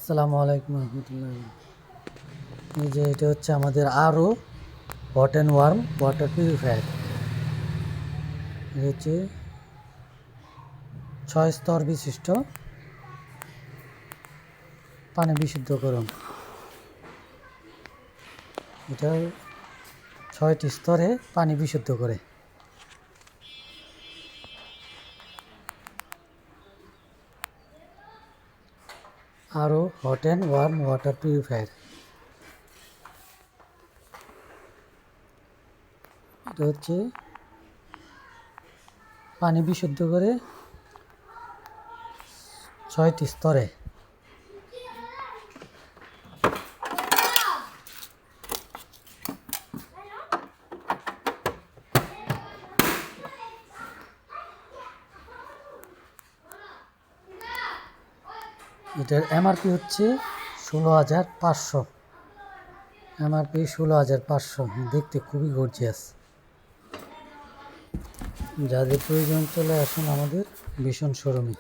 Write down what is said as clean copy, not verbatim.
আসসালামু আলাইকুম রহমতুল্লাহ। এই যে এটা হচ্ছে আমাদের আরও hot and worm water purifier. এটা হচ্ছে 6 স্তর বিশিষ্ট পানি বিশুদ্ধকরণ। এটা 6টি স্তরে পানি বিশুদ্ধ করে। আরও hot and worm water purifier. এটা হচ্ছে পানি বিশুদ্ধ করে 6টি স্তরে। এটার এমআরপি হচ্ছে 16,500। এমআরপি 16,500। দেখতে খুবই গর্জিয়াস। যাদের প্রয়োজন চলে আসুন আমাদের ভীষণ শোরুমে।